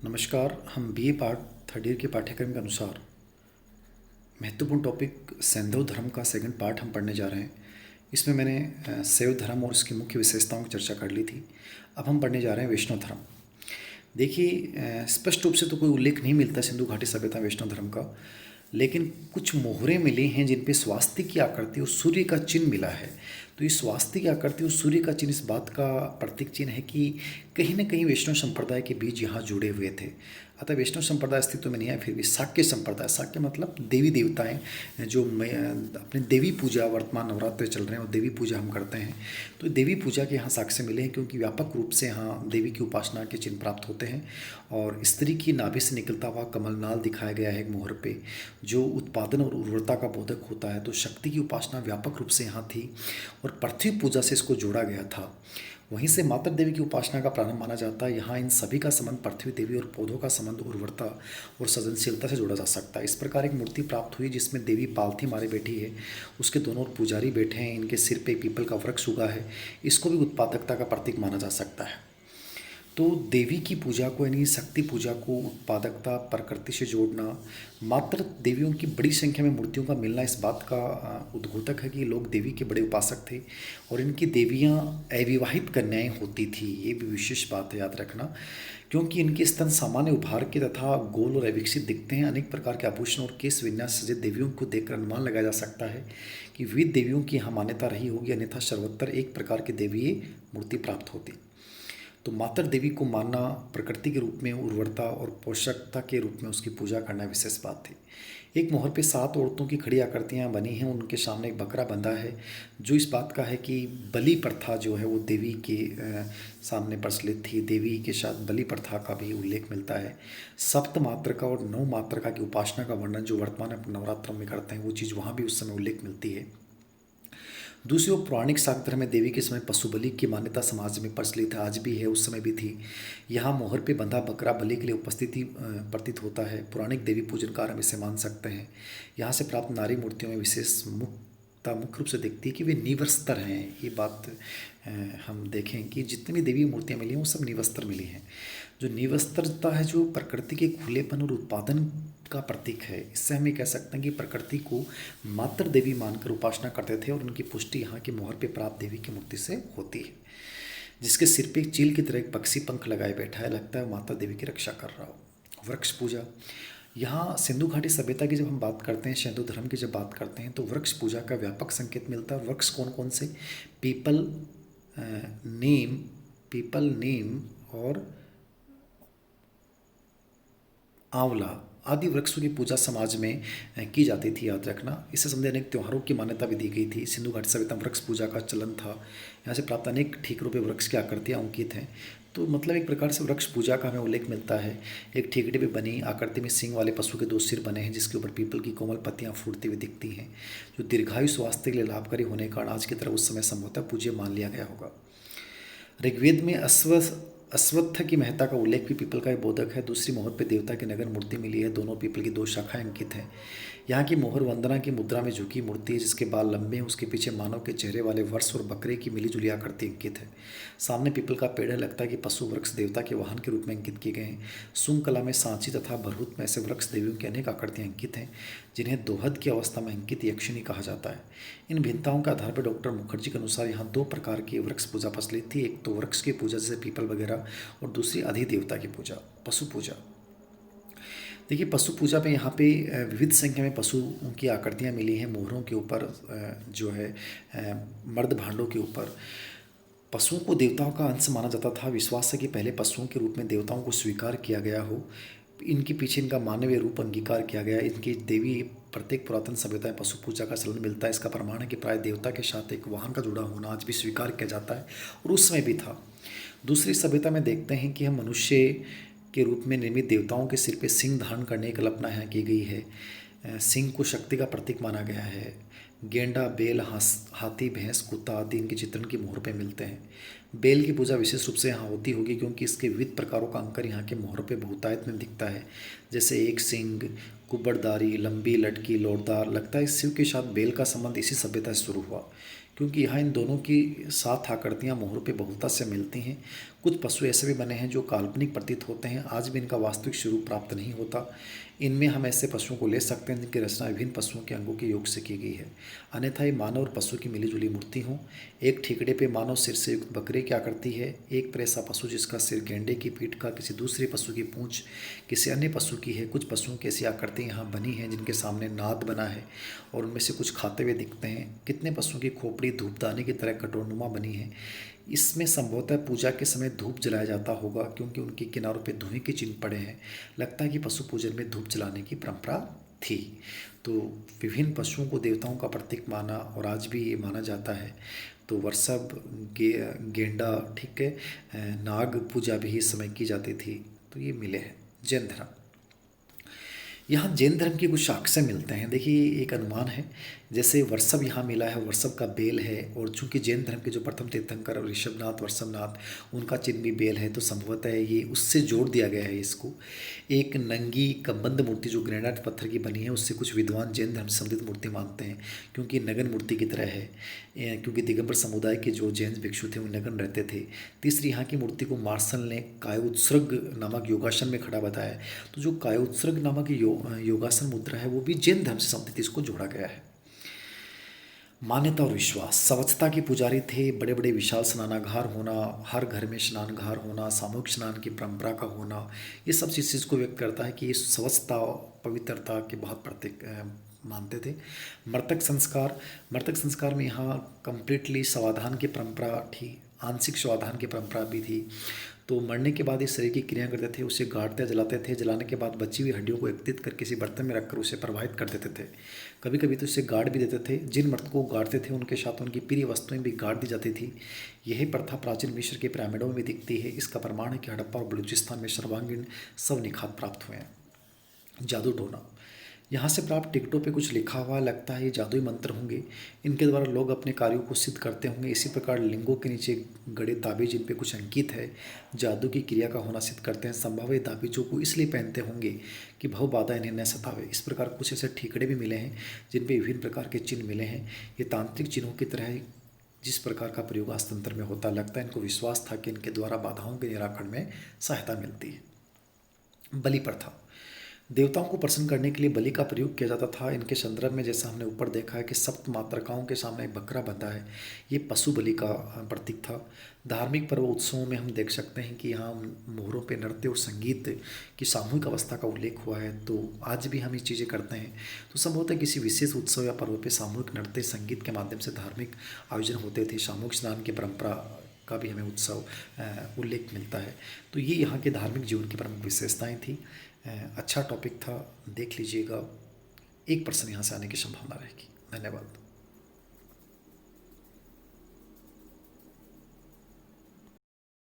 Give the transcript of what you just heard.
नमस्कार। हम BA part third year के पाठ्यक्रम के अनुसार महत्वपूर्ण टॉपिक सैंधव धर्म का सेकंड पार्ट हम पढ़ने जा रहे हैं। इसमें मैंने शैव धर्म और उसकी मुख्य विशेषताओं की चर्चा कर ली थी। अब हम पढ़ने जा रहे हैं वैष्णव धर्म। देखिए, स्पष्ट रूप से तो कोई उल्लेख नहीं मिलता सिंधु घाटी सभ्यता वैष्णव धर्म का, लेकिन कुछ मोहरें मिली हैं जिन पे स्वास्तिक की आकृति और सूर्य का चिन्ह मिला है। तो इस स्वास्तिक की आकृति और सूर्य का चिन्ह इस बात का प्रतीक चिन्ह है कि कहीं न कहीं वैष्णव संप्रदाय के बीच यहाँ जुड़े हुए थे। अतः वैष्णव संप्रदाय अस्तित्व में नहीं है, फिर भी शाक्य संप्रदाय, शाक्य मतलब देवी देवताएं जो अपने देवी पूजा, वर्तमान नवरात्र चल रहे हैं और देवी पूजा हम करते हैं, तो देवी पूजा के यहाँ साक्ष्य मिले हैं क्योंकि व्यापक रूप से यहाँ देवी की उपासना के चिन्ह प्राप्त होते हैं। और स्त्री की नाभि से निकलता हुआ कमलनाल दिखाया गया है एक मोहर पे, जो उत्पादन और उर्वरता का बोधक होता है। तो शक्ति की उपासना व्यापक रूप से यहाँ थी और पृथ्वी पूजा से इसको जोड़ा गया था। वहीं से मातृ देवी की उपासना का प्रारंभ माना जाता है। यहाँ इन सभी का संबंध पृथ्वी देवी और पौधों का संबंध उर्वरता और सृजनशीलता से जोड़ा जा सकता है। इस प्रकार एक मूर्ति प्राप्त हुई जिसमें देवी पालथी मारे बैठी है, उसके दोनों ओर पुजारी बैठे हैं, इनके सिर पे पीपल का वृक्ष उगा है। इसको भी उत्पादकता का प्रतीक माना जा सकता है। तो देवी की पूजा को, यानी शक्ति पूजा को उत्पादकता, प्रकृति से जोड़ना, मात्र देवियों की बड़ी संख्या में मूर्तियों का मिलना इस बात का उद्घोतक है कि लोग देवी के बड़े उपासक थे और इनकी देवियां अविवाहित कन्याएं होती थी। ये भी विशेष बात है, याद रखना, क्योंकि इनके स्तन सामान्य उभार के तथा गोल और अविकसित दिखते हैं। अनेक प्रकार के आभूषण और केश विन्यास सजे देवियों को देखकर अनुमान लगाया जा सकता है कि विविध देवियों की यहाँ मान्यता रही होगी, अन्यथा सर्वत्र एक प्रकार की देवीय मूर्ति प्राप्त होती। तो मातृ देवी को मानना, प्रकृति के रूप में उर्वरता और पोषकता के रूप में उसकी पूजा करना विशेष बात थी। एक मोहर पे 7 औरतों की खड़ी आकृतियाँ बनी हैं, उनके सामने एक बकरा बंधा है, जो इस बात का है कि बलि प्रथा जो है वो देवी के सामने प्रचलित थी। देवी के साथ बलि प्रथा का भी उल्लेख मिलता है। सप्त मातृका और 9 मातृका की उपासना का वर्णन जो वर्तमान नवरात्रों में करते हैं, वो चीज़ वहाँ भी उस समय उल्लेख मिलती है। दूसरी ओर पौराणिक शाक्त धर्म में देवी के समय पशु बलि की मान्यता समाज में प्रचलित है, आज भी है, उस समय भी थी। यहाँ मोहर पे बंधा बकरा बलि के लिए उपस्थिति प्रतीत होता है। पौराणिक देवी पूजनकार हम इसे मान सकते हैं। यहाँ से प्राप्त नारी मूर्तियों में विशेष मुख्य रूप से दिखती है कि वे निवस्त्र हैं। ये बात हम देखें कि जितनी भी देवी मूर्तियाँ मिली हैं वो सब निवस्त्र मिली हैं। जो निवस्त्रता है, जो प्रकृति के खुलेपन और उत्पादन का प्रतीक है। इससे हम ये कह सकते हैं कि प्रकृति को मातृ देवी मानकर उपासना करते थे और उनकी पुष्टि यहाँ की मोहर पे प्राप्त देवी की मूर्ति से होती है, जिसके सिर पे एक चील की तरह एक पक्षी पंख लगाए बैठा है, लगता है माता देवी की रक्षा कर रहा हो। वृक्ष पूजा, यहाँ सिंधु घाटी सभ्यता की जब हम बात करते हैं, सिंधु धर्म की जब बात करते हैं, तो वृक्ष पूजा का व्यापक संकेत मिलता है। वृक्ष कौन कौन से? पीपल, नीम और आंवला आदि वृक्षों की पूजा समाज में की जाती थी, याद रखना। इससे संबंधित अनेक त्योहारों की मान्यता भी दी गई थी। सिंधु घाटी सभ्यता में वृक्ष पूजा का चलन था। यहाँ से प्राप्त अनेक ठीकरों पे वृक्ष की आकृतियाँ अंकित हैं। तो मतलब एक प्रकार से वृक्ष पूजा का हमें उल्लेख मिलता है। एक ठीकरे पे बनी आकृति में सिंह वाले पशु के 2 सिर बने हैं, जिसके ऊपर पीपल की कोमल पत्तियाँ फूटती हुई दिखती हैं, जो दीर्घायु स्वास्थ्य के लिए लाभकारी होने के कारण आज की तरह उस समय संभवतः पूज्य मान लिया गया होगा। ऋग्वेद में अश्वत्थ की महत्ता का उल्लेख भी पीपल का एक बोधक है। दूसरी मोहर पे देवता की नगर मूर्ति मिली है, दोनों पीपल की 2 शाखाएं अंकित हैं। यहाँ की मोहर वंदना की मुद्रा में झुकी मूर्ति है, जिसके बाल लंबे हैं, उसके पीछे मानव के चेहरे वाले वर्ष और बकरे की मिलीजुली आकृति अंकित है। सामने पीपल का पेड़ है, लगता है कि पशु वृक्ष देवता के वाहन के रूप में अंकित किए गए हैं। सुंग कला में सांची तथा भरहुत में ऐसे वृक्ष देवियों की अनेक आकृतियाँ अंकित हैं, जिन्हें दोहद की अवस्था में अंकित यक्षिणी कहा जाता है। इन भिन्नताओं के आधार पर डॉक्टर मुखर्जी के अनुसार यहाँ 2 प्रकार की वृक्ष पूजा प्रचलित थी। एक तो वृक्ष की पूजा जैसे पीपल वगैरह, और दूसरी अधिदेवता की पूजा, पशु पूजा। देखिए, पशु पूजा में यहाँ पे विविध संख्या में पशुओं की आकृतियाँ मिली हैं। मोहरों के ऊपर जो है मर्द भांडों के ऊपर पशुओं को देवताओं का अंश माना जाता था। विश्वास है कि पहले पशुओं के रूप में देवताओं को स्वीकार किया गया हो। इनके पीछे इनका मानवीय रूप अंगीकार किया गया। इनकी देवी प्रत्येक पुरातन सभ्यता में पशु पूजा का चलन मिलता है। इसका प्रमाण है कि प्राय देवता के साथ एक वाहन का जुड़ा होना आज भी स्वीकार किया जाता है, और उस समय भी था। दूसरी सभ्यता में देखते हैं कि हम मनुष्य के रूप में निर्मित देवताओं के सिर पे सिंह धारण करने की कल्पना यहाँ की गई है। सिंह को शक्ति का प्रतीक माना गया है। गेंडा, बेल, हाथी, भैंस, कुत्ता आदि इनके चित्रण की मोहर पे मिलते हैं। बेल की पूजा विशेष रूप से यहाँ होती होगी क्योंकि इसके विविध प्रकारों का अंकर यहाँ के मोहर पे बहुतायत में दिखता है, जैसे एक सिंह, कुब्बड़दारी, लंबी, लटकी, लोटदार। लगता है शिव के साथ बेल का संबंध इसी सभ्यता से शुरू हुआ, क्योंकि यहाँ इन दोनों की 7 आकृतियाँ मोहर पे बहुलता से मिलती हैं। कुछ पशु ऐसे भी बने हैं जो काल्पनिक प्रतीत होते हैं, आज भी इनका वास्तविक स्वरूप प्राप्त नहीं होता। इनमें हम ऐसे पशुओं को ले सकते हैं जिनकी रचना विभिन्न पशुओं के अंगों के योग से की गई है, अन्यथा ये मानव और पशु की मिलीजुली मूर्ति हों। एक ठीकरे पे मानव सिर से युक्त बकरी क्या करती है, एक पर ऐसा पशु जिसका सिर गेंडे की पीठ का, किसी दूसरे पशु की पूंछ किसी अन्य पशु की है। कुछ पशुओं की ऐसी आकृति यहाँ बनी है जिनके सामने नाद बना है और उनमें से कुछ खाते हुए दिखते हैं। कितने पशुओं की खोपड़ी धूपदानी की तरह कटोरनुमा बनी है। इसमें संभवतः पूजा के समय धूप जलाया जाता होगा, क्योंकि उनके किनारों पे धुएं के चिन्ह पड़े हैं। लगता है कि पशु पूजन में धूप जलाने की परंपरा थी। तो विभिन्न पशुओं को देवताओं का प्रतीक माना और आज भी ये माना जाता है। तो वर्षभ, गेंडा, ठीक है, नाग पूजा भी इस समय की जाती थी। तो ये मिले हैं जैन धर्म। यहाँ जैन धर्म की कुछ साक्ष्य मिलते हैं। देखिए, एक अनुमान है, जैसे वर्षभ यहाँ मिला है, वर्षभ का बेल है, और चूंकि जैन धर्म के जो प्रथम तीर्थंकर ऋषभनाथ, वर्षभनाथ, उनका चिन्ह भी बेल है, तो संभवतः ये उससे जोड़ दिया गया है इसको। एक नंगी कबंध मूर्ति जो ग्रेनाइट पत्थर की बनी है, उससे कुछ विद्वान जैन धर्म से संबंधित मूर्ति मानते हैं, क्योंकि नगन मूर्ति की तरह है, क्योंकि दिगंबर समुदाय के जो जैन भिक्षु थे वो नगन रहते थे। तीसरी, यहाँ की मूर्ति को मार्शल ने कायोत्सर्ग नामक योगासन में खड़ा बताया। तो जो कायोत्सर्ग नामक योगासन मुद्रा है वो भी जैन धर्म से संबंधित, इसको जोड़ा गया है। मान्यता और विश्वास, स्वच्छता के पुजारी थे। बड़े बड़े विशाल स्नानागार होना, हर घर में स्नानघर होना, सामूहिक स्नान की परंपरा का होना, ये सब चीज़ को व्यक्त करता है कि ये स्वच्छता, पवित्रता के बहुत प्रतीक मानते थे। मृतक संस्कार में यहाँ कंप्लीटली स्वाधान की परंपरा थी, आंशिक स्वाधान की परंपरा भी थी। तो मरने के बाद इस शरीर की क्रिया करते थे, उसे गाड़ते जलाते थे। जलाने के बाद बची हुई हड्डियों को एकत्रित कर किसी बर्तन में रखकर उसे प्रवाहित कर देते थे। कभी कभी तो इसे गाड़ भी देते थे। जिन मृतकों को गाड़ते थे उनके साथ उनकी प्रिय वस्तुएं भी गाड़ दी जाती थी। यही प्रथा प्राचीन मिस्र के पिरामिडों में भी दिखती है। इसका प्रमाण है कि हड़प्पा और बलूचिस्तान में सर्वांगीण सब निखात प्राप्त हुए हैं। जादू टोना, यहाँ से प्राप्त टिकटों पे कुछ लिखा हुआ, लगता है ये जादुई मंत्र होंगे। इनके द्वारा लोग अपने कार्यों को सिद्ध करते होंगे। इसी प्रकार लिंगों के नीचे गड़े ताबीज, जिन पे कुछ अंकित है, जादू की क्रिया का होना सिद्ध करते हैं। संभव है ताबीजों को इसलिए पहनते होंगे कि भव बाधा इन्हें न सतावे। इस प्रकार कुछ ऐसे ठीकड़े भी मिले हैं जिन पे विभिन्न प्रकार के चिन्ह मिले हैं। ये तांत्रिक चिन्हों की तरह है, जिस प्रकार का प्रयोग अस्तंत्र में होता। लगता है इनको विश्वास था कि इनके द्वारा बाधाओं के निराकरण में सहायता मिलती है। बलि प्रथा, देवताओं को प्रसन्न करने के लिए बलि का प्रयोग किया जाता था। इनके संदर्भ में जैसा हमने ऊपर देखा है कि सप्त मातृकाओं के सामने एक बकरा बंधा है, ये पशु बलि का प्रतीक था। धार्मिक पर्व उत्सवों में हम देख सकते हैं कि यहाँ मोहरों पे नृत्य और संगीत की सामूहिक अवस्था का उल्लेख हुआ है। तो आज भी हम ये चीज़ें करते हैं। तो संभवतः किसी विशेष उत्सव या पर्व पे सामूहिक नृत्य संगीत के माध्यम से धार्मिक आयोजन होते थे। सामूहिक स्नान की परंपरा का भी हमें उत्सव उल्लेख मिलता है। तो ये यहाँ के धार्मिक जीवन की प्रमुख विशेषताएं थी। अच्छा टॉपिक था, देख लीजिएगा। 1% यहाँ से आने की संभावना रहेगी। धन्यवाद।